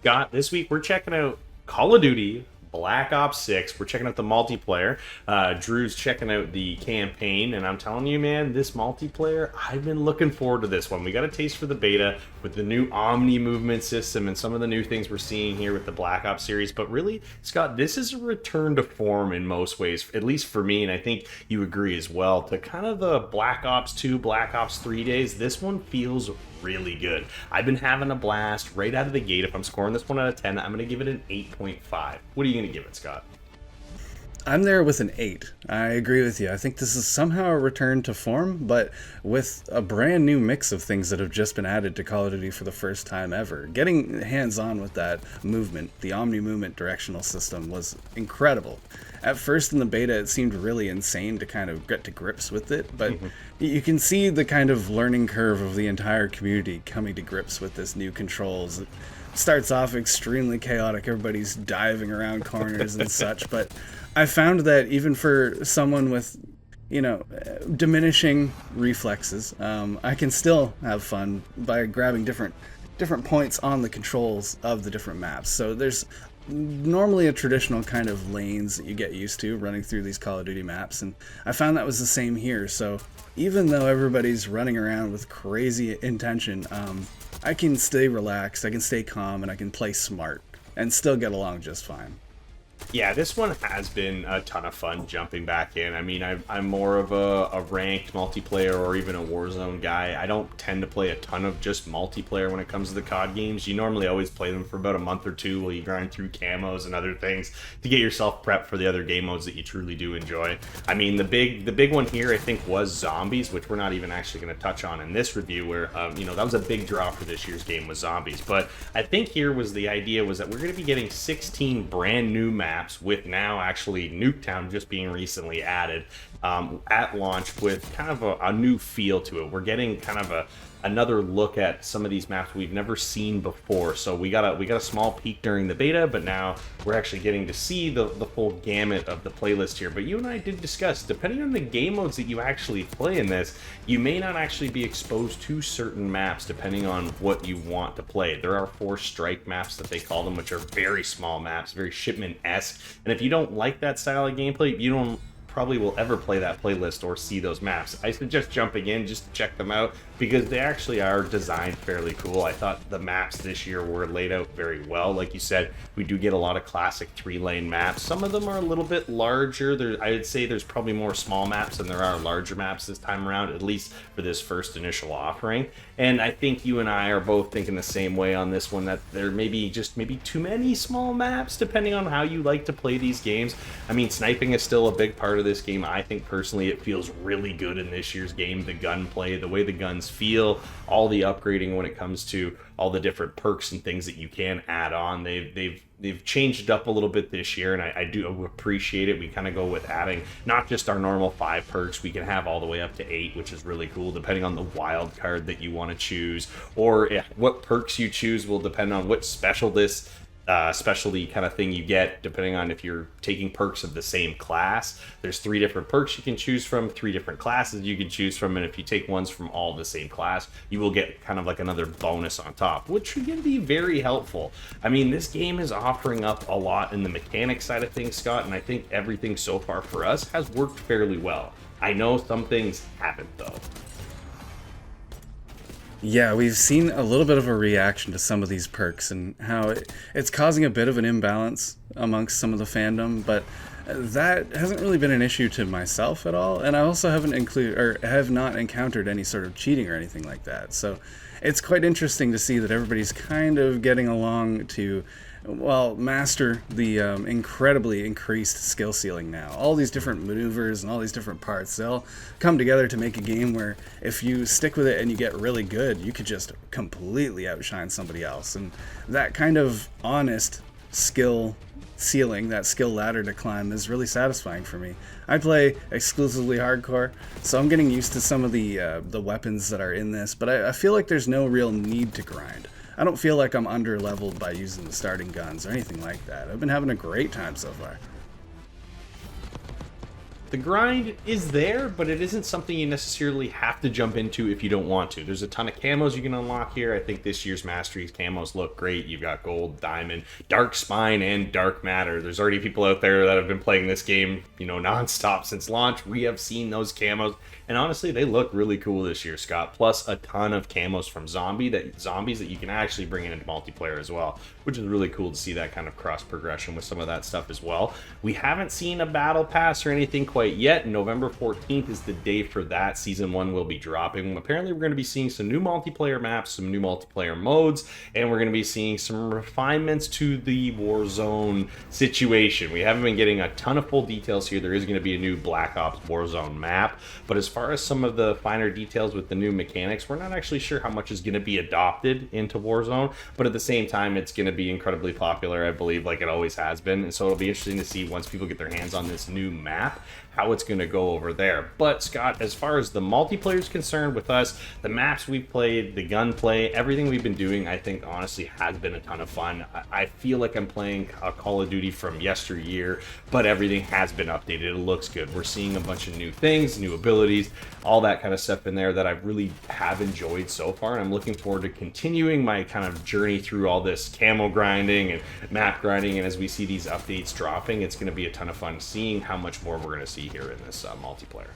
Scott, this week we're checking out Call of Duty Black Ops 6. We're checking out the multiplayer. Drew's checking out the campaign, and I'm telling you, man, this multiplayer, I've been looking forward to this one. We got a taste for the beta with the new OMNI-Movement system and some of the new things we're seeing here with the Black Ops series. But really, Scott, this is a return to form in most ways, at least for me, and I think you agree as well, to kind of the Black Ops 2, Black Ops 3 days. This one feels really good. I've been having a blast right out of the gate. If I'm scoring this one out of 10, I'm going to give it an 8.5. What are you going to give it, Scott? I'm there with an 8. I agree with you. I think this is somehow a return to form, but with a brand new mix of things that have just been added to Call of Duty for the first time ever. Getting hands-on with that movement, the OMNI-Movement directional system, was incredible. At first in the beta, it seemed really insane to kind of get to grips with it, but you can see the kind of learning curve of the entire community coming to grips with this new controls. It starts off extremely chaotic. Everybody's diving around corners and such, but I found that even for someone with, diminishing reflexes, I can still have fun by grabbing different points on the controls of the different maps. So there's normally a traditional kind of lanes that you get used to running through these Call of Duty maps, and I found that was the same here. So even though everybody's running around with crazy intention, I can stay relaxed, I can stay calm, and I can play smart and still get along just fine. Yeah, this one has been a ton of fun jumping back in. I mean, I'm more of a ranked multiplayer or even a Warzone guy. I don't tend to play a ton of just multiplayer when it comes to the CoD games. You normally always play them for about a month or two while you grind through camos and other things to get yourself prepped for the other game modes that you truly do enjoy. I mean, the big one here, I think, was Zombies, which we're not even actually going to touch on in this review, where, that was a big draw for this year's game, was Zombies. But I think here was the idea was that we're going to be getting 16 brand new maps, with now actually Nuketown just being recently added at launch, with kind of a new feel to it. We're getting kind of another look at some of these maps we've never seen before. So we got a small peek during the beta, but now we're actually getting to see the full gamut of the playlist here. But you and I did discuss, depending on the game modes that you actually play in this, you may not actually be exposed to certain maps depending on what you want to play. There are 4 strike maps that they call them, which are very small maps, very shipment-esque. And if you don't like that style of gameplay, you don't probably will ever play that playlist or see those maps. I suggest jumping in just to check them out, because they actually are designed fairly cool. I thought the maps this year were laid out very well. Like you said, we do get a lot of classic 3-lane maps. Some of them are a little bit larger. I would say there's probably more small maps than there are larger maps this time around, at least for this first initial offering. And I think you and I are both thinking the same way on this one, that there may be too many small maps depending on how you like to play these games. I mean, sniping is still a big part of this game. I think personally it feels really good in this year's game. The gunplay, the way the guns feel, all the upgrading when it comes to all the different perks and things that you can add on. They've changed it up a little bit this year, and I do appreciate it. We kind of go with adding not just our normal 5 perks. We can have all the way up to 8, which is really cool, depending on the wild card that you want to choose, or what perks you choose will depend on what specialty kind of thing you get, depending on if you're taking perks of the same class. There's 3 different perks you can choose from, 3 different classes you can choose from, and if you take ones from all the same class, you will get kind of like another bonus on top, which can be very helpful. I mean, this game is offering up a lot in the mechanic side of things, Scott, and I think everything so far for us has worked fairly well. I know some things haven't, though. Yeah, we've seen a little bit of a reaction to some of these perks and how it's causing a bit of an imbalance amongst some of the fandom, but that hasn't really been an issue to myself at all, and I also have not encountered any sort of cheating or anything like that. So it's quite interesting to see that everybody's kind of getting along to, well, master the incredibly increased skill ceiling now. All these different maneuvers and all these different parts, they'll come together to make a game where if you stick with it and you get really good, you could just completely outshine somebody else. And that kind of honest skill ceiling, that skill ladder to climb, is really satisfying for me. I play exclusively hardcore, so I'm getting used to some of the weapons that are in this, but I feel like there's no real need to grind. I don't feel like I'm under-leveled by using the starting guns or anything like that. I've been having a great time so far. The grind is there, but it isn't something you necessarily have to jump into if you don't want to. There's a ton of camos you can unlock here. I think this year's Masteries camos look great. You've got gold, diamond, dark spine, and dark matter. There's already people out there that have been playing this game, you know, nonstop since launch. We have seen those camos, and honestly, they look really cool this year, Scott. Plus a ton of camos from zombies that you can actually bring into multiplayer as well, which is really cool to see that kind of cross progression with some of that stuff as well. We haven't seen a battle pass or anything quite yet. November 14th is the day for that. Season 1 will be dropping. Apparently, we're going to be seeing some new multiplayer maps, some new multiplayer modes, and we're going to be seeing some refinements to the Warzone situation. We haven't been getting a ton of full details here. There is going to be a new Black Ops Warzone map, but as far as some of the finer details with the new mechanics, we're not actually sure how much is going to be adopted into Warzone, but at the same time, it's going to be incredibly popular, I believe, like it always has been, and so it'll be interesting to see once people get their hands on this new map, how it's going to go over there. But Scott, as far as the multiplayer is concerned with us, the maps we've played, the gunplay, everything we've been doing, I think honestly has been a ton of fun. I feel like I'm playing a Call of Duty from yesteryear, but everything has been updated. It looks good. We're seeing a bunch of new things, new abilities, all that kind of stuff in there that I really have enjoyed so far, and I'm looking forward to continuing my kind of journey through all this camo grinding and map grinding, and as we see these updates dropping, it's going to be a ton of fun seeing how much more we're going to see here in this multiplayer.